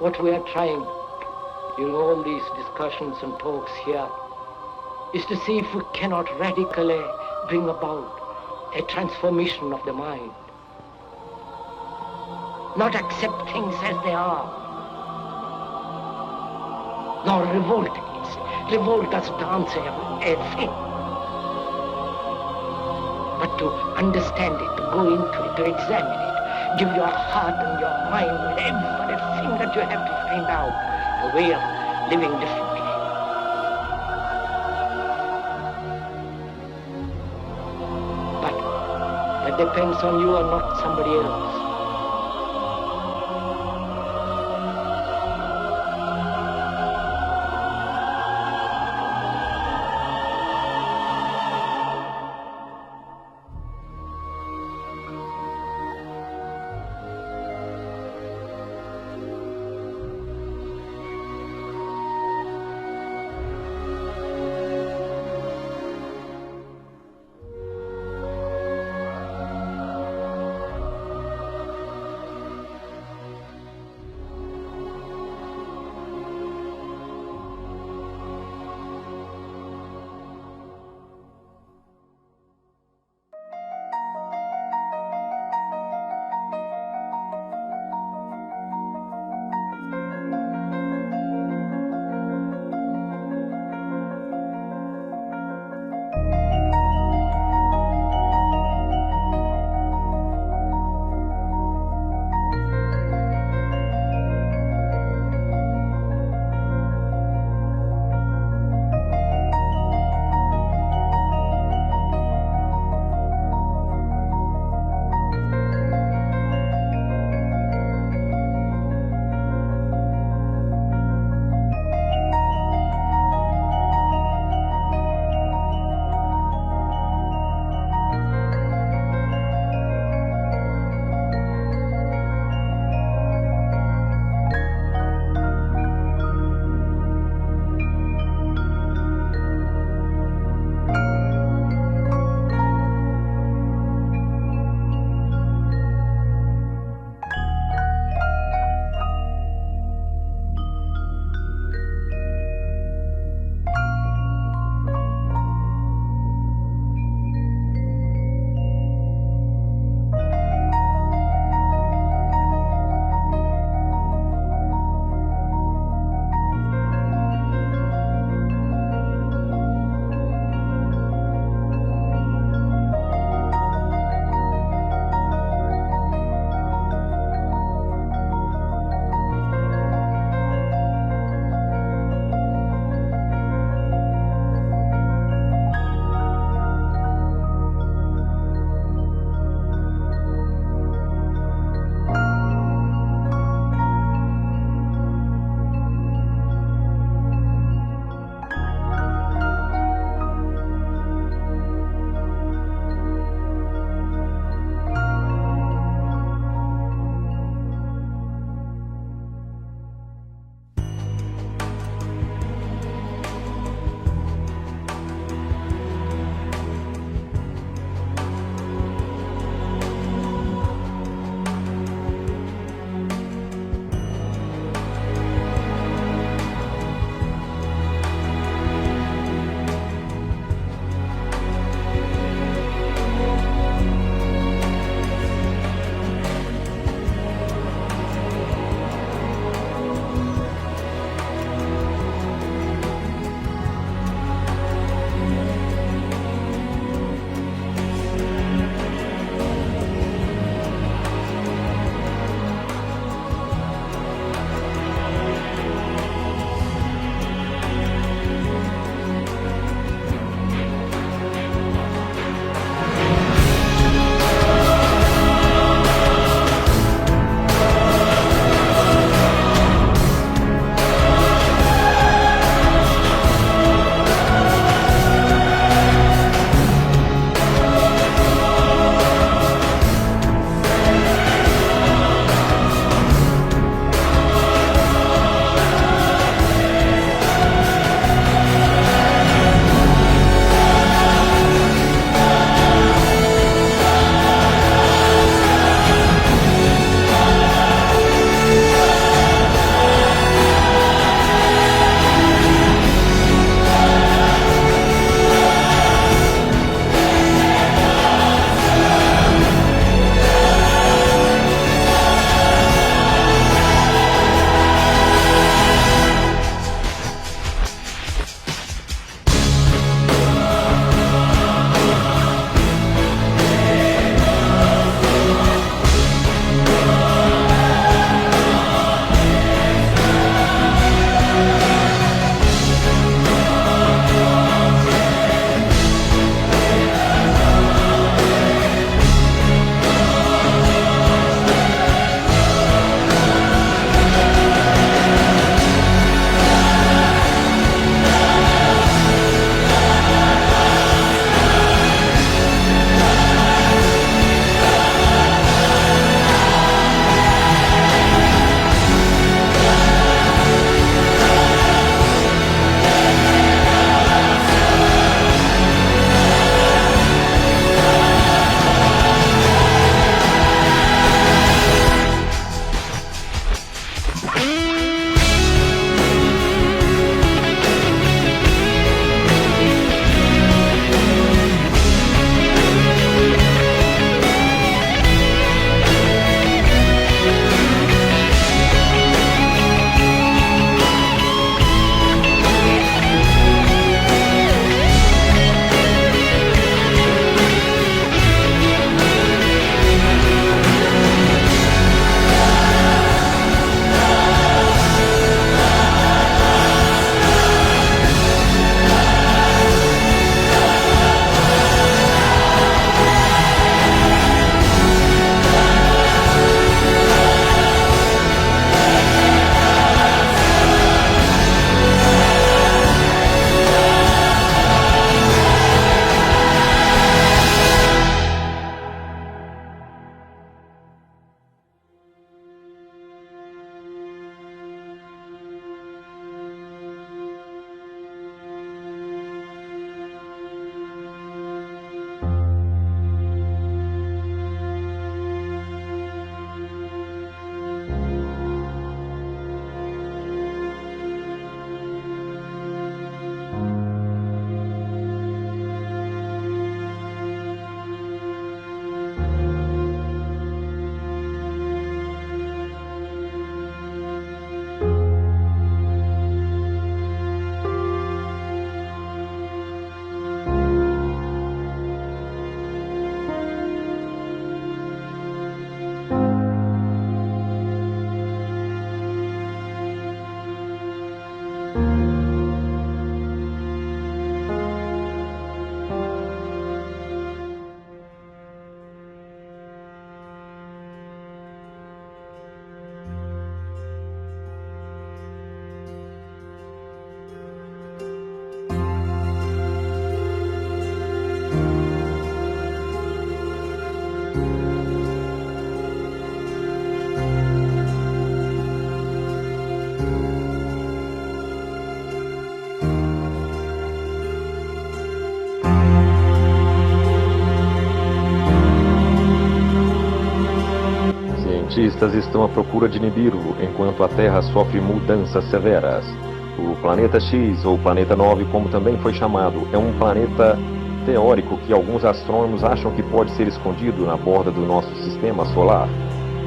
What we are trying during all these discussions and talks here is to see if we cannot radically bring about a transformation of the mind. Not accept things as they are, nor revolt against it. Revolt doesn't answer a thing. But to understand it, to go into it, to examine it, give your heart and your mind with everything that you have to find out a way of living differently. But that depends on you and not somebody else. cientistas estão à procura de Nibiru, enquanto a Terra sofre mudanças severas. O planeta X, ou planeta 9, como também foi chamado, é um planeta teórico que alguns astrônomos acham que pode ser escondido na borda do nosso sistema solar.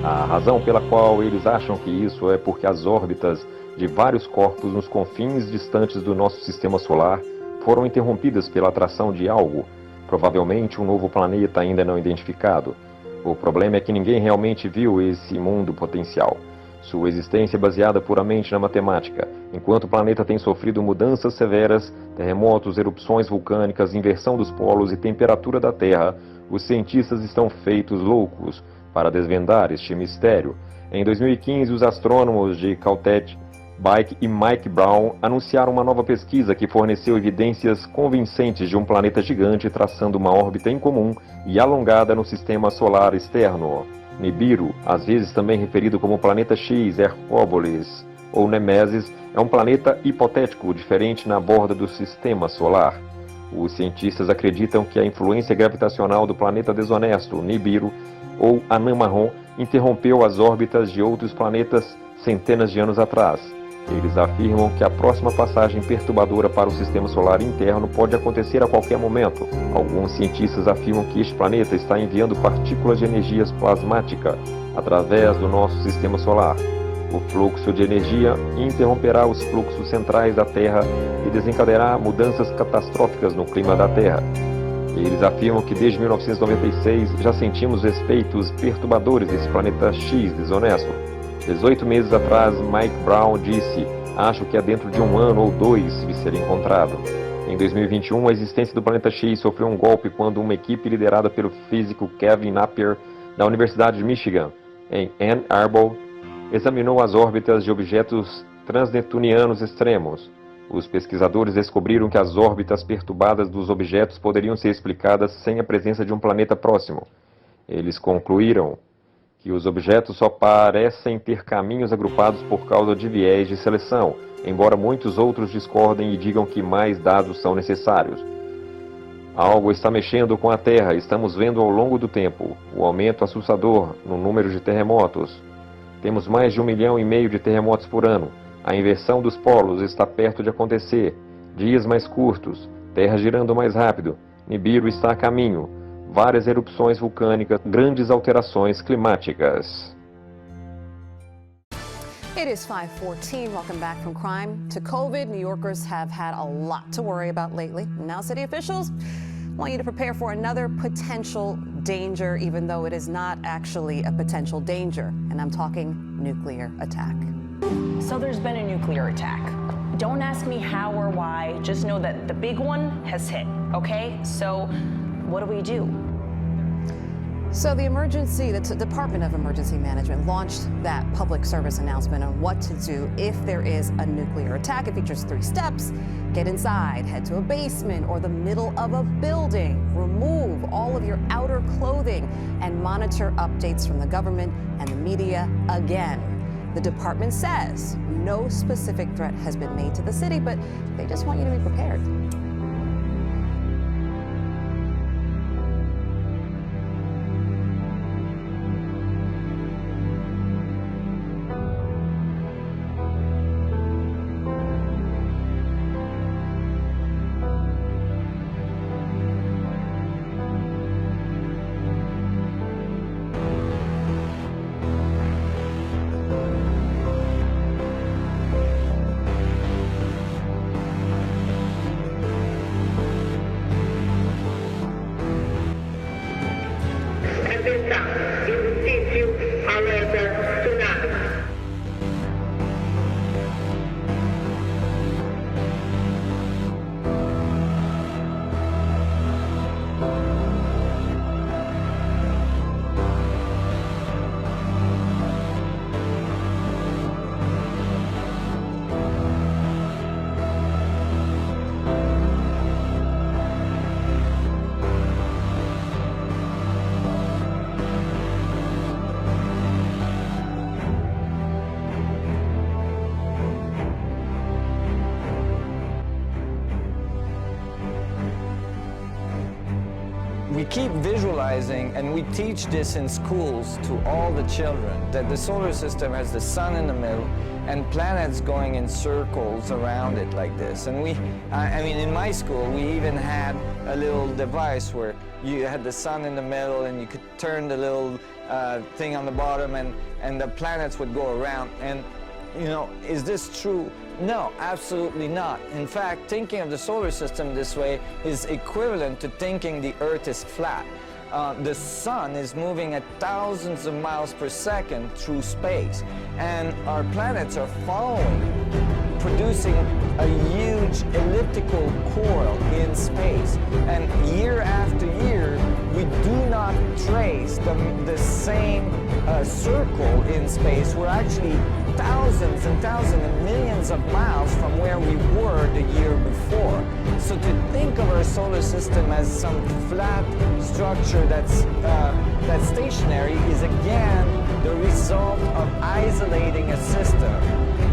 A razão pela qual eles acham que isso é porque as órbitas de vários corpos nos confins distantes do nosso sistema solar foram interrompidas pela atração de algo, provavelmente um novo planeta ainda não identificado. O problema é que ninguém realmente viu esse mundo potencial. Sua existência é baseada puramente na matemática. Enquanto o planeta tem sofrido mudanças severas, terremotos, erupções vulcânicas, inversão dos polos e temperatura da Terra, os cientistas estão feitos loucos para desvendar este mistério. Em 2015, os astrônomos de Caltech, Baik e Mike Brown anunciaram uma nova pesquisa que forneceu evidências convincentes de um planeta gigante traçando uma órbita incomum e alongada no sistema solar externo. Nibiru, às vezes também referido como planeta X, Hercópolis ou Nemesis, é um planeta hipotético diferente na borda do sistema solar. Os cientistas acreditam que a influência gravitacional do planeta desonesto, Nibiru, ou anã marrom, interrompeu as órbitas de outros planetas centenas de anos atrás. Eles afirmam que a próxima passagem perturbadora para o sistema solar interno pode acontecer a qualquer momento. Alguns cientistas afirmam que este planeta está enviando partículas de energia plasmática através do nosso sistema solar. O fluxo de energia interromperá os fluxos centrais da Terra e desencadeará mudanças catastróficas no clima da Terra. Eles afirmam que desde 1996 já sentimos efeitos perturbadores desse planeta X desonesto. 18 meses atrás, Mike Brown disse: "Acho que é dentro de 1 ano ou 2 de ser encontrado." Em 2021, a existência do planeta X sofreu um golpe quando uma equipe liderada pelo físico Kevin Napier, da Universidade de Michigan, em Ann Arbor, examinou as órbitas de objetos transneptunianos extremos. Os pesquisadores descobriram que as órbitas perturbadas dos objetos poderiam ser explicadas sem a presença de um planeta próximo. Eles concluíram que os objetos só parecem ter caminhos agrupados por causa de viés de seleção, embora muitos outros discordem e digam que mais dados são necessários. Algo está mexendo com a Terra. Estamos vendo ao longo do tempo o aumento assustador no número de terremotos. Temos mais de 1,5 milhão de terremotos por ano. A inversão dos polos está perto de acontecer. Dias mais curtos, Terra girando mais rápido. Nibiru está a caminho. Várias erupções vulcânicas, grandes alterações climáticas. It is 5:14. Welcome back from crime to COVID. New Yorkers have had a lot to worry about lately. Now city officials want you to prepare for another potential danger, even though it is not actually a potential danger. And I'm talking nuclear attack. So there's been a nuclear attack. Don't ask me how or why, just know that the big one has hit, okay? So what do we do? So the Department of Emergency Management launched that public service announcement on what to do if there is a nuclear attack. It features 3 steps. Get inside, head to a basement or the middle of a building, remove all of your outer clothing, and monitor updates from the government and the media again. The department says no specific threat has been made to the city, but they just want you to be prepared. we keep visualizing, and we teach this in schools to all the children, that the solar system has the sun in the middle and planets going in circles around it like this. And I mean, in my school, we even had a little device where you had the sun in the middle and you could turn the little thing on the bottom, and the planets would go around. And, you know, is this true? No, absolutely not. In fact, thinking of the solar system this way is equivalent to thinking the Earth is flat. The sun is moving at thousands of miles per second through space, and our planets are following, producing a huge elliptical coil in space. And year after year, we do not trace the same circle in space. We're actually thousands and thousands and millions of miles from where we were the year before. So to think of our solar system as some flat structure that's stationary is again the result of isolating a system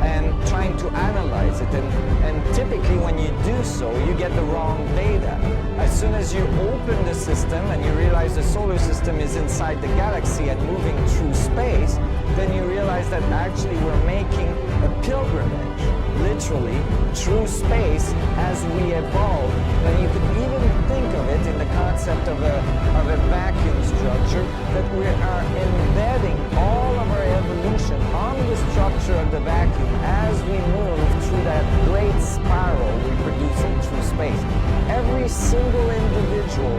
and trying to analyze it. And typically when you do so, you get the wrong data. As soon as you open the system and you realize the solar system is inside the galaxy and moving through space, then you realize that actually we're making a pilgrimage, literally, through space as we evolve. And you could even think of it in the concept of a vacuum structure, that we are embedding all of our evolution on the structure of the vacuum as we move through that great spiral we're producing through space. Every single individual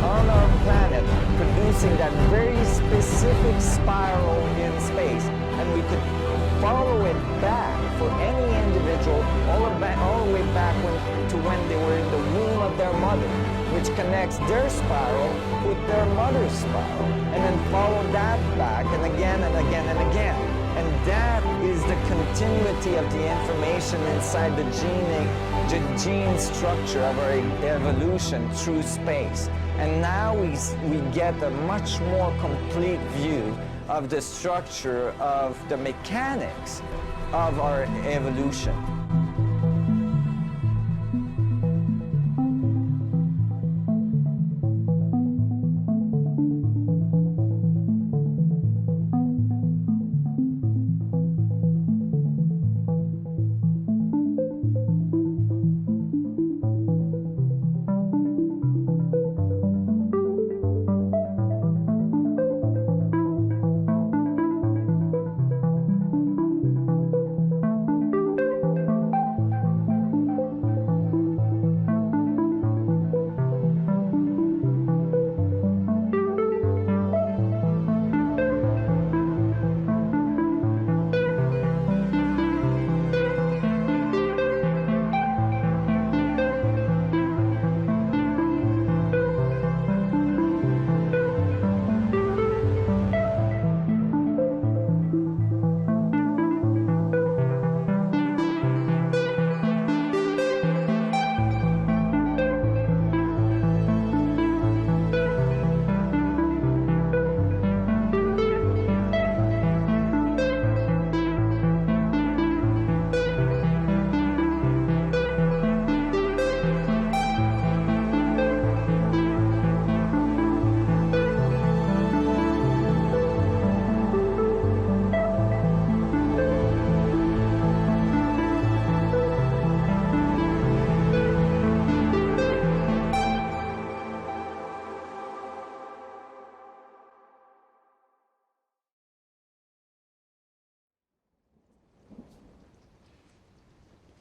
on our planet producing that very specific spiral in space, and we could follow it back for any individual all the way back to when they were in the womb of their mother, which connects their spiral with their mother's spiral, and then follow that back and again and again and again. And that is the continuity of the information inside the gene structure of our evolution through space. And now we get a much more complete view of the structure of the mechanics of our evolution.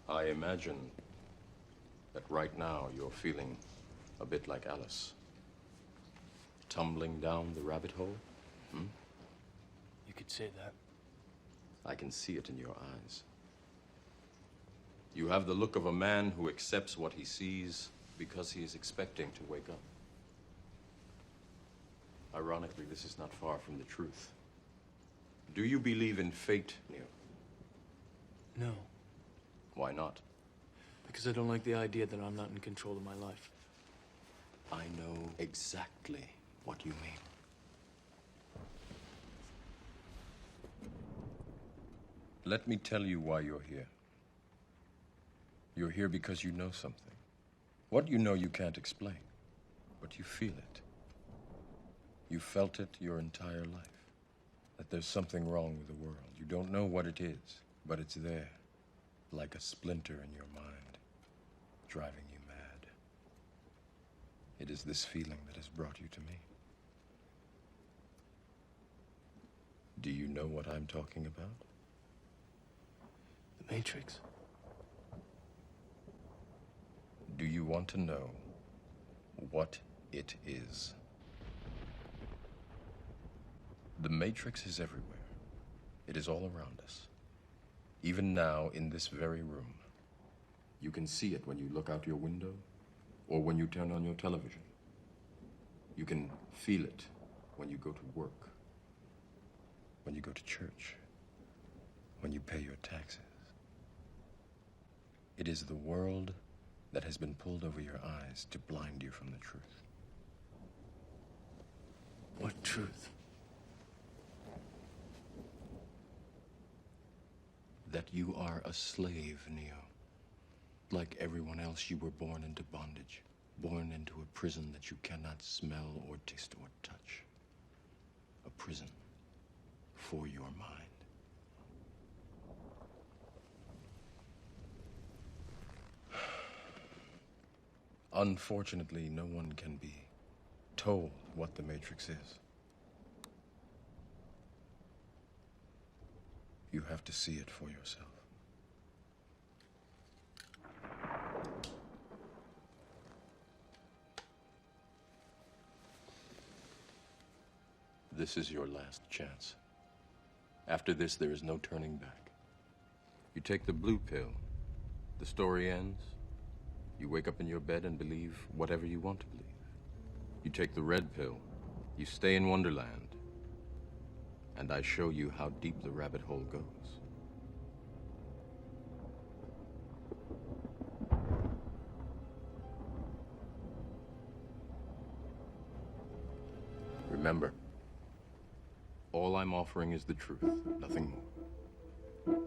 I imagine that right now you're feeling a bit like Alice. Tumbling down the rabbit hole? Hmm? You could say that. I can see it in your eyes. You have the look of a man who accepts what he sees because he is expecting to wake up. Ironically, this is not far from the truth. Do you believe in fate, Neil? No. Why not? Because I don't like the idea that I'm not in control of my life. I know exactly what you mean. Let me tell you why you're here. You're here because you know something. What you know you can't explain, but you feel it. You felt it your entire life, that there's something wrong with the world. You don't know what it is, but it's there, like a splinter in your mind, driving you mad. It is this feeling that has brought you to me. Do you know what I'm talking about? The Matrix? Do you want to know what it is? The Matrix is everywhere. It is all around us. Even now, in this very room. You can see it when you look out your window or when you turn on your television. You can feel it when you go to work, when you go to church, when you pay your taxes. It is the world that has been pulled over your eyes to blind you from the truth. What truth? That you are a slave, Neo. Like everyone else, you were born into bondage, born into a prison that you cannot smell or taste or touch. A prison for your mind. Unfortunately, no one can be told what the Matrix is. You have to see it for yourself. This is your last chance. After this, there is no turning back. You take the blue pill, the story ends. You wake up in your bed and believe whatever you want to believe. You take the red pill, you stay in Wonderland, and I show you how deep the rabbit hole goes. Remember, all I'm offering is the truth, nothing more.